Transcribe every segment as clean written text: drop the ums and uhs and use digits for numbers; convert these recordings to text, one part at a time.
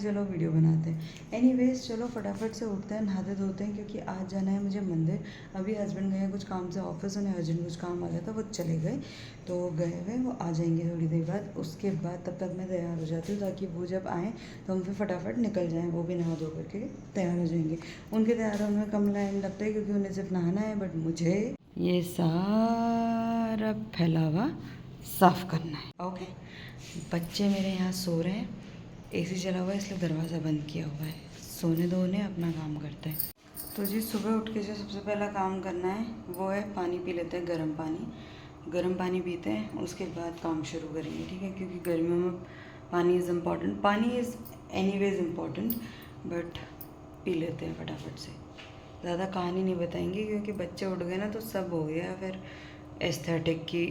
चलो वीडियो बनाते हैं। एनीवेज चलो फटाफट से उठते हैं, नहाते धोते हैं, क्योंकि आज जाना है मुझे मंदिर। अभी हस्बैंड गए हैं कुछ काम से ऑफिस, उन्हें अर्जेंट कुछ काम आ गया था, वो चले गए, तो गए हुए वो आ जाएंगे थोड़ी देर बाद। उसके बाद तब तक मैं तैयार हो जाती हूँ, ताकि वो जब आएँ तो हम फिर फटाफट निकल जाएँ। वो भी नहा धो करके तैयार हो जाएंगे। उनके तैयार होने में कम टाइम लगता है, क्योंकि उन्हें सिर्फ नहाना है, बट मुझे ये सारा फैलावा साफ़ करना है। ओके, बच्चे मेरे यहाँ सो रहे हैं, एसी चला हुआ है इसलिए दरवाज़ा बंद किया हुआ है। सोने दो उन्हें, अपना काम करते हैं। तो जी सुबह उठ के जो सबसे पहला काम करना है वो है पानी पी लेते हैं, गर्म पानी पीते हैं, उसके बाद काम शुरू करेंगे, ठीक है। क्योंकि गर्मियों में पानी इज़ इम्पॉर्टेंट, पानी is anyways important, but P लेते हैं फटाफट से। ज़्यादा कहानी नहीं बताएंगे, क्योंकि बच्चे उठ गए ना तो सब हो गया फिर एस्थेटिक की।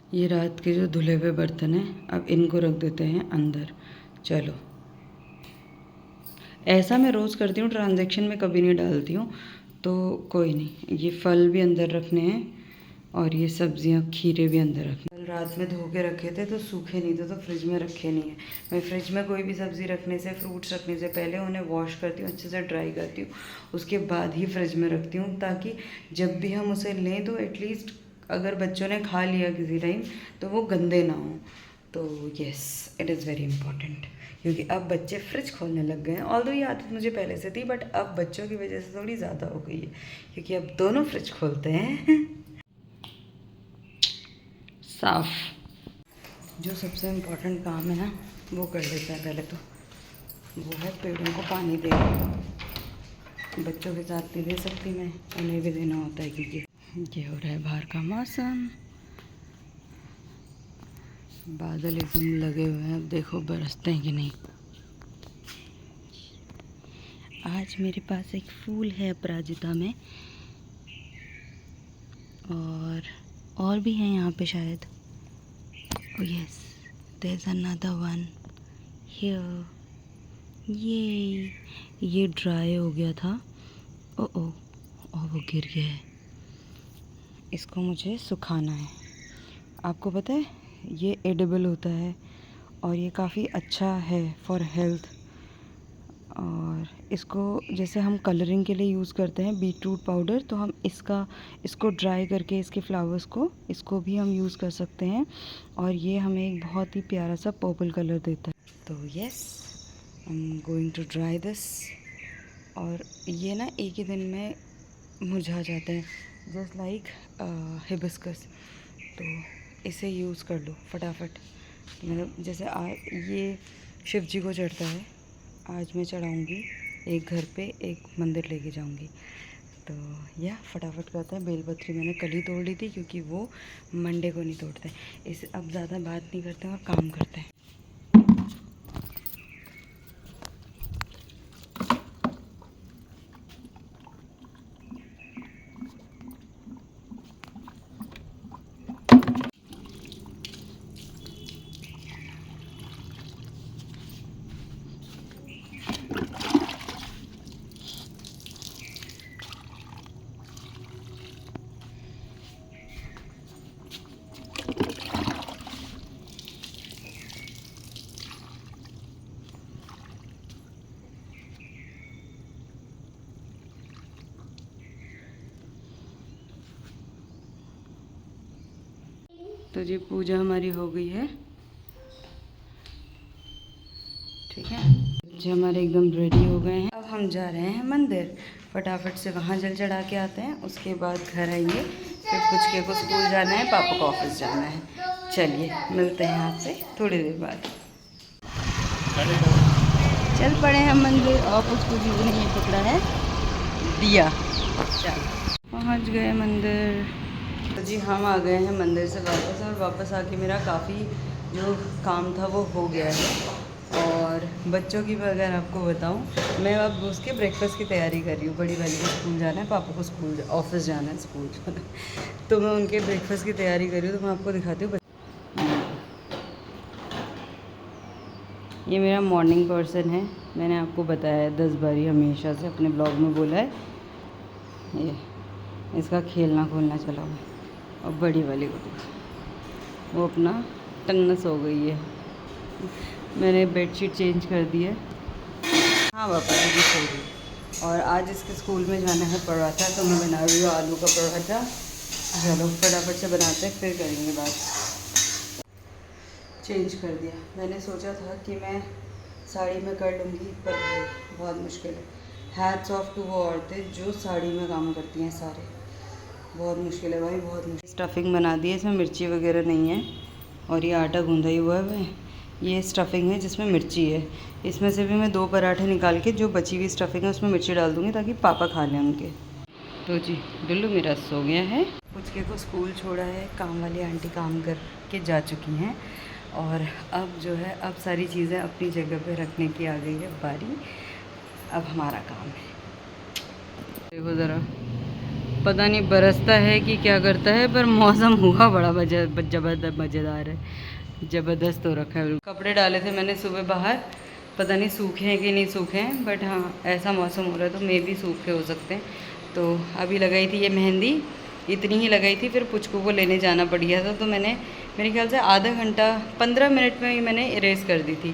ये रात के जो धुले हुए बर्तन हैं, अब इनको रख देते हैं अंदर। चलो, ऐसा मैं रोज़ करती हूँ, ट्रांजैक्शन में कभी नहीं डालती हूँ, तो कोई नहीं। ये फल भी अंदर रखने हैं और ये सब्जियाँ, खीरे भी अंदर रखने। कल रात में धो के रखे थे तो सूखे नहीं थे, तो फ्रिज में रखे नहीं है। मैं फ्रिज में कोई भी सब्ज़ी रखने से, फ्रूट्स रखने से पहले उन्हें वॉश करती हूँ, अच्छे से ड्राई करती हूँ, उसके बाद ही फ्रिज में रखती हूँ, ताकि जब भी हम उसे लें तो एटलीस्ट अगर बच्चों ने खा लिया किसी टाइम तो वो गंदे ना हों। तो yes, it is very important, क्योंकि अब बच्चे फ्रिज खोलने लग गए हैं। ऑल्दो ये आदत मुझे पहले से थी, बट अब बच्चों की वजह से थोड़ी ज़्यादा हो गई है, क्योंकि अब दोनों फ्रिज खोलते हैं। साफ जो सबसे इम्पोर्टेंट काम है ना, वो कर लेते हैं पहले तो। वो है पेड़ों को पानी देना। बच्चों के साथ नहीं दे सकती मैं, उन्हें भी देना होता है, क्योंकि ये हो रहा है बाहर का मौसम। बादल एकदम लगे हुए हैं, अब देखो बरसते हैं कि नहीं। आज मेरे पास एक फूल है अपराजिता में, और भी हैं यहाँ पे शायद। Oh yes, there is another one here. ये ड्राई हो गया था। ओह और वो गिर गया है। इसको मुझे सुखाना है। आपको पता है ये एडिबल होता है और ये काफ़ी अच्छा है फॉर हेल्थ। और इसको जैसे हम कलरिंग के लिए यूज़ करते हैं बीटरूट पाउडर, तो हम इसको ड्राई करके इसके फ्लावर्स को, इसको भी हम यूज़ कर सकते हैं, और ये हमें एक बहुत ही प्यारा सा पर्पल कलर देता है। तो yes, I am going to dry this. और ये ना एक ही दिन में मुरझा जाते हैं, जस्ट लाइक हिबिस्कस। तो इसे यूज़ कर लो फटाफट। मतलब जैसे ये शिव जी को चढ़ता है, आज मैं चढ़ाऊँगी, एक घर पे एक मंदिर लेके जाऊँगी। तो या फटाफट करते हैं। बेलपत्री मैंने कल ही तोड़ ली थी, क्योंकि वो मंडे को नहीं तोड़ते। इसे अब ज़्यादा बात नहीं करते हैं और काम करते हैं। तो जी पूजा हमारी हो गई है, ठीक है। जी हमारे एकदम रेडी हो गए हैं। अब हम जा रहे हैं मंदिर, फटाफट से वहाँ जल चढ़ा के आते हैं, उसके बाद घर आएंगे। फिर कुछ के को स्कूल जाना है, पापा को ऑफिस जाना है। चलिए मिलते हैं आपसे थोड़ी देर बाद। चल पड़े हैं मंदिर, और कुछ जी ने पकड़ा है दिया। चल पहुँच गए मंदिर। तो जी हम आ गए हैं मंदिर से वापस, और वापस आके मेरा काफ़ी जो काम था वो हो गया है। और बच्चों की अगर आपको बताऊं, मैं अब उसके ब्रेकफास्ट की तैयारी कर रही हूँ। बड़ी वाली को स्कूल जाना है, पापा को स्कूल ऑफिस जाना है, स्कूल तो मैं उनके ब्रेकफास्ट की तैयारी कर रही हूँ। तो मैं आपको दिखाती हूँ। ये मेरा मॉर्निंग पर्सन है, मैंने आपको बताया है 10 बारी, हमेशा से अपने ब्लॉग में बोला है। ये इसका खेलना खोलना चला हुआ। और बड़ी वाली को वो अपना टन्नस हो गई है। मैंने बेडशीट चेंज कर दी है। हाँ पापा जी सो गई। और आज इसके स्कूल में जाना है पराठा, तो मैं बना रही हूँ आलू का पराठा। चलो फटाफट से बनाते हैं, फिर करेंगे बात। चेंज कर दिया। मैंने सोचा था कि मैं साड़ी में कर लूँगी, पर बहुत मुश्किल है। हैट्स ऑफ टू वो औरतें जो साड़ी में काम करती हैं सारे। बहुत मुश्किल है भाई, बहुत मुश्किल। स्टफिंग बना दी है, इसमें मिर्ची वगैरह नहीं है। और ये आटा गूंदा ही हुआ है। ये स्टफिंग है जिसमें मिर्ची है। इसमें से भी मैं 2 पराठे निकाल के जो बची हुई स्टफिंग है उसमें मिर्ची डाल दूँगी ताकि पापा खा लें उनके। तो जी डुल्लू मेरा सो गया है। पुचके को स्कूल छोड़ा है, काम वाली आंटी काम कर के जा चुकी हैं। और अब जो है, अब सारी चीज़ें अपनी जगह पे रखने की आ गई है बारी। अब हमारा काम है। देखो ज़रा, पता नहीं बरसता है कि क्या करता है, पर मौसम हुआ बड़ा मज़ेदार है, ज़बरदस्त हो रखा है। कपड़े डाले थे मैंने सुबह बाहर, पता नहीं सूखे हैं कि नहीं सूखे हैं, बट हाँ ऐसा मौसम हो रहा है तो मे भी सूखे हो सकते हैं। तो अभी लगाई थी ये मेहंदी, इतनी ही लगाई थी, फिर पुचकू को लेने जाना पड़ गया था, तो मैंने मेरे ख्याल से आधा घंटा 15 मिनट में ही मैंने इरेज कर दी थी,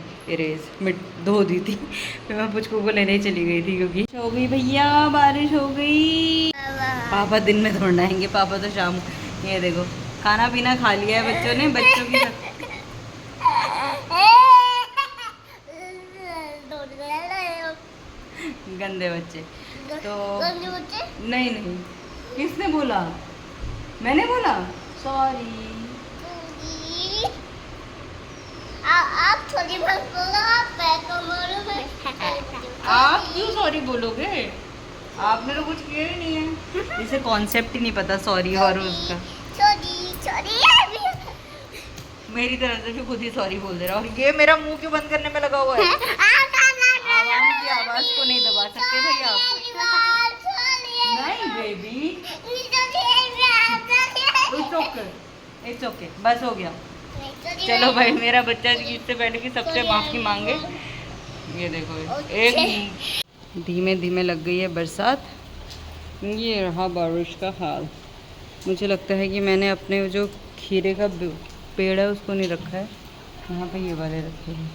धो दी थी। फिर मैं पुचकू को लेने चली गई थी क्योंकि हो गई भैया, बारिश हो गई। पापा दिन में थोड़ा आएंगे, पापा तो शाम। ये देखो खाना पीना खा लिया है बच्चों ने, बच्चों की गंदे बच्चे। तो नहीं नहीं, किसने बोला? मैंने बोला सॉरी। आप सॉरी मत बोलो, आप क्यों सॉरी बोलोगे? आपने तो कुछ किया ही नहीं है। इसे कॉन्सेप्ट ही नहीं पता सॉरी और उसका। मेरी तरफ से भी खुद ही सॉरी बोल दे रहा। और ये मेरा मुंह क्यों बंद करने में लगा हुआ है? आवाम की आवाज को नहीं दबा सकते भैया आप। नहीं बेबी, इट्स ओके, बस हो गया। चलो भाई, मेरा बच्चा इससे पहले कि सबसे माफ़ी मांगे। ये देखो एक धीमे धीमे लग गई है बरसात। ये रहा बारिश का हाल। मुझे लगता है कि मैंने अपने जो खीरे का पेड़ है उसको नहीं रखा है, यहाँ पे ये वाले रखे हैं।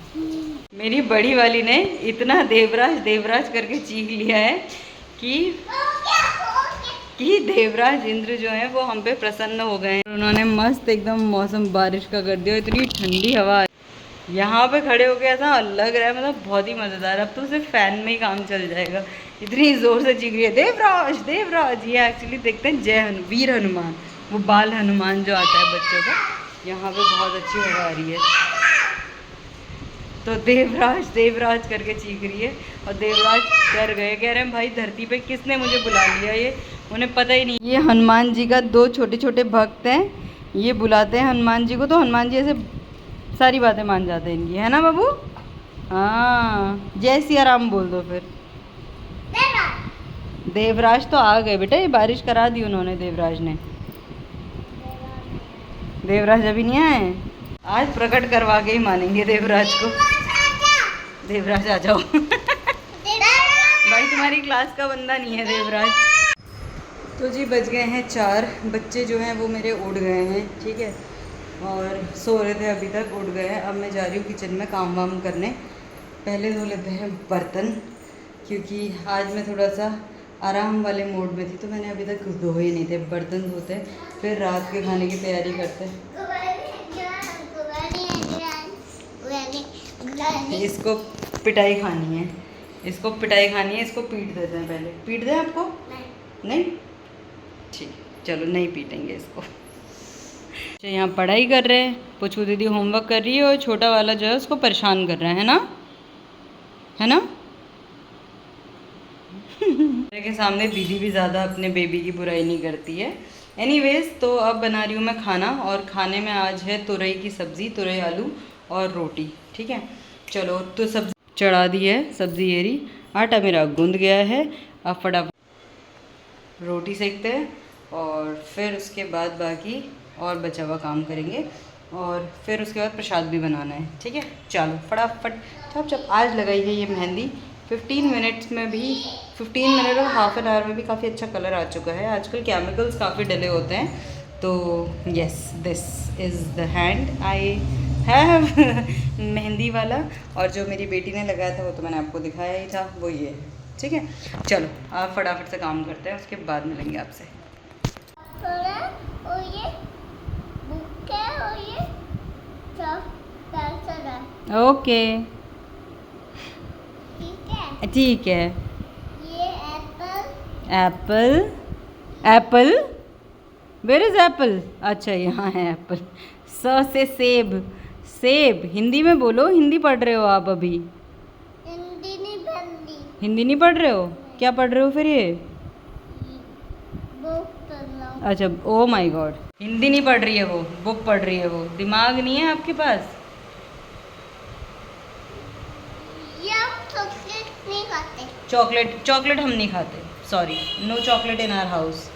मेरी बड़ी वाली ने इतना देवराज देवराज करके चीख लिया है कि देवराज इंद्र जो है वो हम पे प्रसन्न हो गए हैं। उन्होंने मस्त एकदम मौसम बारिश का कर दिया। इतनी ठंडी हवा यहाँ पे खड़े हो गया था, लग रहा है मतलब बहुत ही मज़ेदार। अब तो सिर्फ फ़ैन में ही काम चल जाएगा, इतनी ज़ोर से चीख रही है देवराज देवराज। ये एक्चुअली देखते हैं वीर हनुमान, वो बाल हनुमान जो आता है बच्चों का। यहाँ पे बहुत अच्छी हवा आ रही है, तो देवराज देवराज करके चीख रही है। और देवराज डर गए, कह रहे हैं भाई धरती पे किसने मुझे बुला लिया, ये उन्हें पता ही नहीं। ये हनुमान जी का 2 छोटे छोटे भक्त हैं, ये बुलाते हैं हनुमान जी को, तो हनुमान जी ऐसे सारी बातें मान जाते हैं इनकी, है ना बाबू? हाँ, जय सिया राम बोल दो फिर। देवराज तो आ गए बेटा, ये बारिश करा दी उन्होंने, देवराज ने। देवराज अभी नहीं आए, आज प्रकट करवा के ही मानेंगे देवराज को। देवराज आ जाओ। भाई तुम्हारी क्लास का बंदा नहीं है देवराज। तो जी बज गए हैं 4, बच्चे जो हैं वो मेरे उड़ गए हैं, ठीक है, और सो रहे थे अभी तक, उठ गए हैं। अब मैं जा रही हूँ किचन में काम वाम करने। पहले धो लेते हैं बर्तन, क्योंकि आज मैं थोड़ा सा आराम वाले मूड में थी, तो मैंने अभी तक धोए ही नहीं थे। बर्तन धोते फिर रात के खाने की तैयारी करते। इसको पिटाई खानी है, इसको पिटाई खानी है, इसको पीट देते हैं। पहले पीट दें आपको? नहीं ठीक, चलो नहीं पीटेंगे इसको। यहाँ पढ़ाई कर रहे हैं, पुचकू दीदी होमवर्क कर रही है, और छोटा वाला जो है उसको परेशान कर रहा है ना, है ना? मेरे के सामने दीदी भी ज़्यादा अपने बेबी की बुराई नहीं करती है। एनीवेज, तो अब बना रही हूँ मैं खाना, और खाने में आज है तुरई की सब्ज़ी, तुरई आलू और रोटी, ठीक है। चलो, तो सब्ज़ी चढ़ा दी है, सब्ज़ी येरी, आटा मेरा गूंद गया है। अब फटाफट रोटी सेकते हैं, और फिर उसके बाद बाकी और बचा हुआ काम करेंगे, और फिर उसके बाद प्रसाद भी बनाना है, ठीक है। चलो फटाफट चप चप। आज लगाई है ये मेहंदी 15 मिनट्स में भी, 15 मिनट और हाफ एन आवर में भी काफ़ी अच्छा कलर आ चुका है। आजकल केमिकल्स काफ़ी डले होते हैं, तो yes, this is the hand I have mehndi वाला। और जो मेरी बेटी ने लगाया था वो तो मैंने आपको दिखाया ही था, वो ये है। ठीक है, चलो आप फटाफट से काम करते हैं, उसके बाद मिलेंगे आपसे। और ये बुक है और ये पेंसिल है। ओके, ठीक है। ठीक है। ये apple. Apple, apple, where is apple? अच्छा यहाँ है एप्पल। स से सेब, सेब हिंदी में बोलो, हिंदी पढ़ रहे हो आप अभी? हिंदी नहीं पढ़नी। हिंदी नहीं पढ़ रहे हो? क्या पढ़ रहे हो फिर ये? बुक पढ़ना। अच्छा, ओ माय गॉड, हिंदी नहीं पढ़ रही है वो, बुक पढ़ रही है वो। दिमाग नहीं है आपके पास? ये हम चॉकलेट नहीं खाते। चॉकलेट, चॉकलेट हम नहीं खाते, sorry, no chocolate in our house.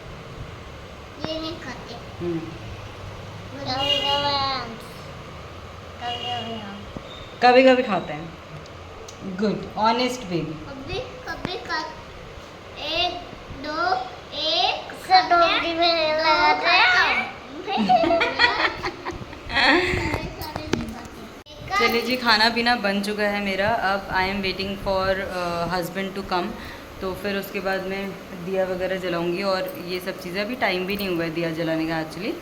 ये नहीं खाते। कभी कभी खाते हैं। Good, honest baby. कभी कभी खा, एक दो, एक सडोरी में लगाते हैं। चलिए जी, खाना पीना बन चुका है मेरा। अब I am waiting for husband to come, तो फिर उसके बाद मैं दिया वगैरह जलाऊंगी और ये सब चीज़ें। अभी टाइम भी नहीं हुआ है दिया जलाने का एक्चुअली,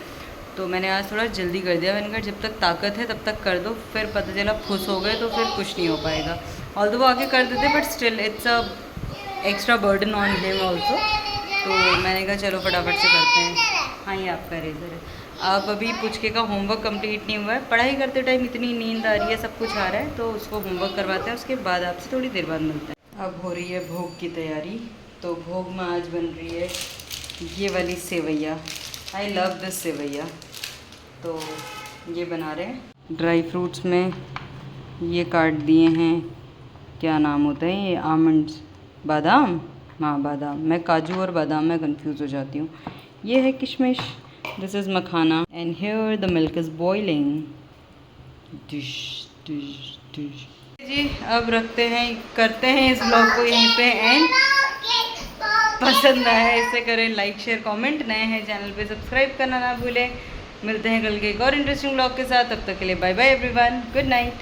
तो मैंने आज थोड़ा जल्दी कर दिया। मैंने कहा जब तक ताकत है तब तक कर दो, फिर पता चला खुश हो गए तो फिर कुछ नहीं हो पाएगा। ऑल्दो वो आगे कर देते but still it's a extra burden on him also, तो मैंने कहा चलो फटाफट से करते हैं। हाँ, ये आपका रेजर है। अब अभी पुचके का होमवर्क कंप्लीट नहीं हुआ है। पढ़ाई करते टाइम इतनी नींद आ रही है, सब कुछ आ रहा है, तो उसको होमवर्क करवाते हैं, उसके बाद आपसे थोड़ी देर बाद मिलते हैं। अब हो रही है भोग की तैयारी। तो भोग में आज बन रही है ये वाली sewaiya. I love this sewaiya. तो ये बना रहे हैं। ड्राई फ्रूट्स में ये काट दिए हैं, क्या नाम होता है ये, आमंड्स, बादाम। हाँ बादाम, मैं काजू और बादाम में कंफ्यूज हो जाती हूँ। ये है किशमिश, this is makhana, and here the milk is boiling. Dish dish dish. जी अब रखते हैं, करते हैं इस ब्लॉग को यहीं पे एंड। पसंद आया इसे करें लाइक शेयर कमेंट, नए हैं चैनल पे सब्सक्राइब करना ना भूलें। मिलते हैं कल के एक और इंटरेस्टिंग ब्लॉग के साथ, तब तक के लिए bye bye everyone, good night.